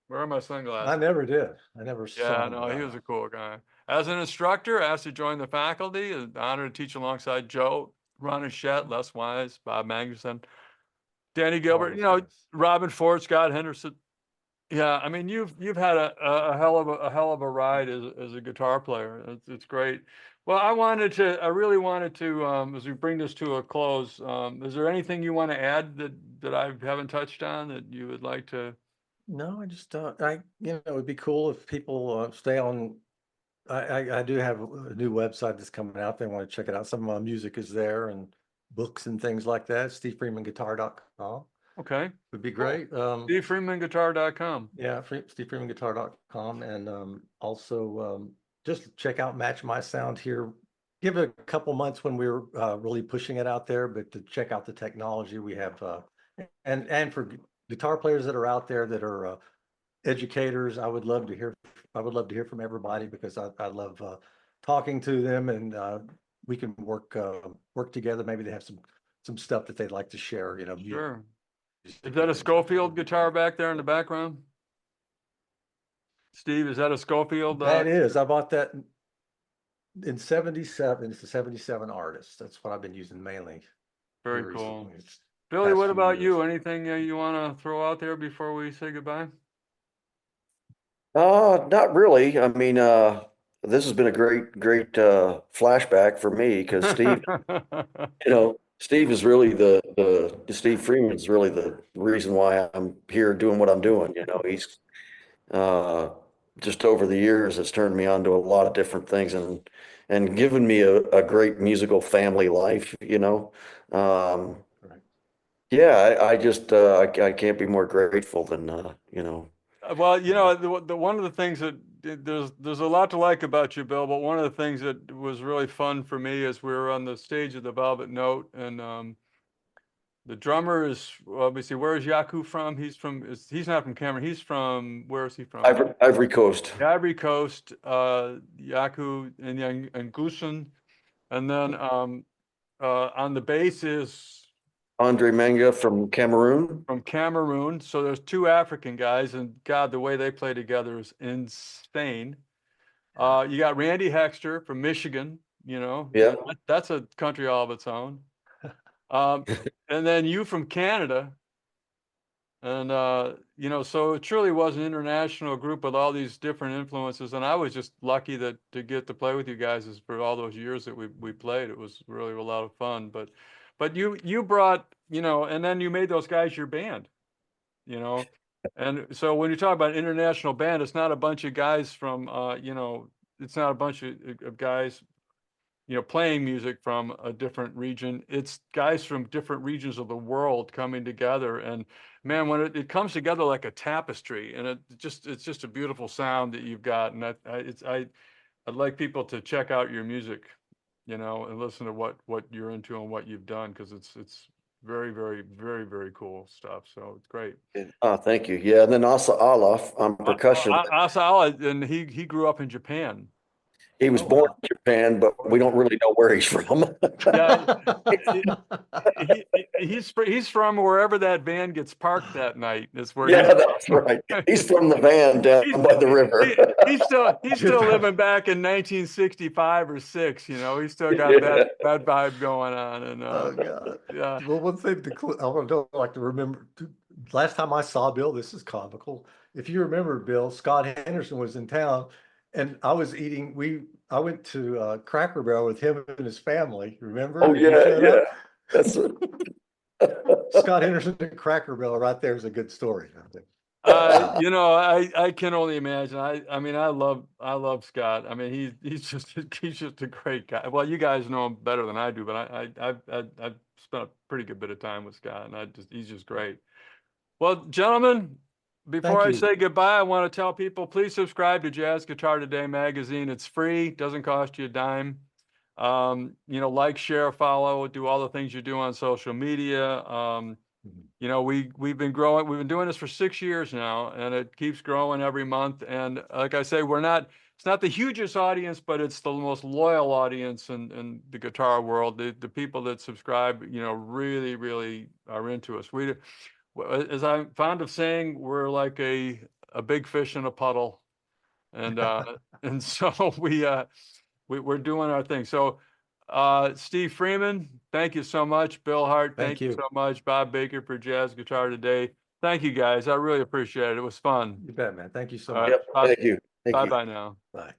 Where are my sunglasses? I never did. I never saw Yeah, him no, he without was a them. cool guy. As an instructor, asked to join the faculty, an honor to teach alongside Joe, Ron Shett, Les Wise, Bob Magnuson, Danny Gilbert, All you know, those guys. Robin Ford, Scott Henderson. Yeah, I mean, you've had a hell of a ride as a guitar player. It's great. Well, I really wanted to, as we bring this to a close, is there anything you want to add that I haven't touched on that you would like to? No, I just it would be cool if people stay on. I do have a new website that's coming out. They want to check it out. Some of my music is there and books and things like that. SteveFreemanGuitar.com Okay, would be great. SteveFreemanGuitar.com. Yeah, SteveFreemanGuitar.com, and also just check out Match My Sound here. Give it a couple months when we're really pushing it out there, but to check out the technology we have, and for guitar players that are out there that are educators, I would love to hear from everybody because I love talking to them, and we can work together. Maybe they have some stuff that they'd like to share, you know. Sure. Is that a Schofield guitar back there in the background? Steve, is that a Schofield? That is. I bought that in 77. It's a 77 artist. That's what I've been using mainly. Very here cool. recently. It's Billy, past what few about you? years. Anything you want to throw out there before we say goodbye? Not really. I mean, this has been a great flashback for me because Steve, you know, Steve is really Steve Freeman's really the reason why I'm here doing what I'm doing. You know, he's just over the years has turned me on to a lot of different things and given me a great musical family life, you know. Right. Yeah, I just I can't be more grateful than you know. Well, you know, the one of the things that there's a lot to like about you, Bill, but one of the things that was really fun for me is we were on the stage of the Velvet Note, and the drummer is obviously, where is Yaku from? He's not from Cameroon. He's from, where is he from? Ivory Coast. The Ivory Coast, Yaku and Gusun. And then on the bass is Andre Manga from Cameroon. So there's two African guys, and God, the way they play together is insane. You got Randy Hexter from Michigan, Yeah. that's a country all of its own. And then you from Canada. And, so it truly was an international group with all these different influences. And I was just lucky to get to play with you guys for all those years that we played. It was really a lot of fun. But you brought, and then you made those guys your band, And so when you talk about an international band, it's not a bunch of guys from, it's not a bunch of guys playing music from a different region. It's guys from different regions of the world coming together. And man, when it comes together like a tapestry, and it's just a beautiful sound that you've got. And I'd like people to check out your music, and listen to what you're into and what you've done, because it's very, very, very, very cool stuff. So it's great. Oh, thank you. Yeah. And then Asa Alaf on percussion. Asala, and he grew up in Japan. He was born in Japan, but we don't really know where he's from. Yeah, he's from wherever that van gets parked that night. That's where. Yeah, that's right. He's from the van down by the river. He's still living back in 1965 or 6. He's still got that vibe going on. And Oh God. yeah. Well, one thing I want to like to remember. Last time I saw Bill, this is comical. If you remember, Bill, Scott Henderson was in town, and I was eating. I went to Cracker Barrel with him and his family. Remember? Oh yeah, yeah. That's Scott Henderson and Cracker Barrel right there is a good story. I think. I can only imagine. I mean, I love Scott. I mean, he's just a great guy. Well, you guys know him better than I do, but I've spent a pretty good bit of time with Scott, and he's just great. Well, gentlemen, before I say goodbye, I want to tell people, please subscribe to Jazz Guitar Today magazine. It's free, doesn't cost you a dime. Like, share, follow, do all the things you do on social media. We've been growing. We've been doing this for 6 years now, and it keeps growing every month. And like I say, it's not the hugest audience, but it's the most loyal audience in the guitar world. The people that subscribe, really, really are into us. As I'm fond of saying, we're like a big fish in a puddle, and and so we're doing our thing. So Steve Freeman, thank you so much. Bill Hart, thank you so much. Bob Bakert for Jazz Guitar Today. Thank you guys. I really appreciate it. It was fun. You bet, man. Thank you so much. Yep, thank you. Bye now. Bye.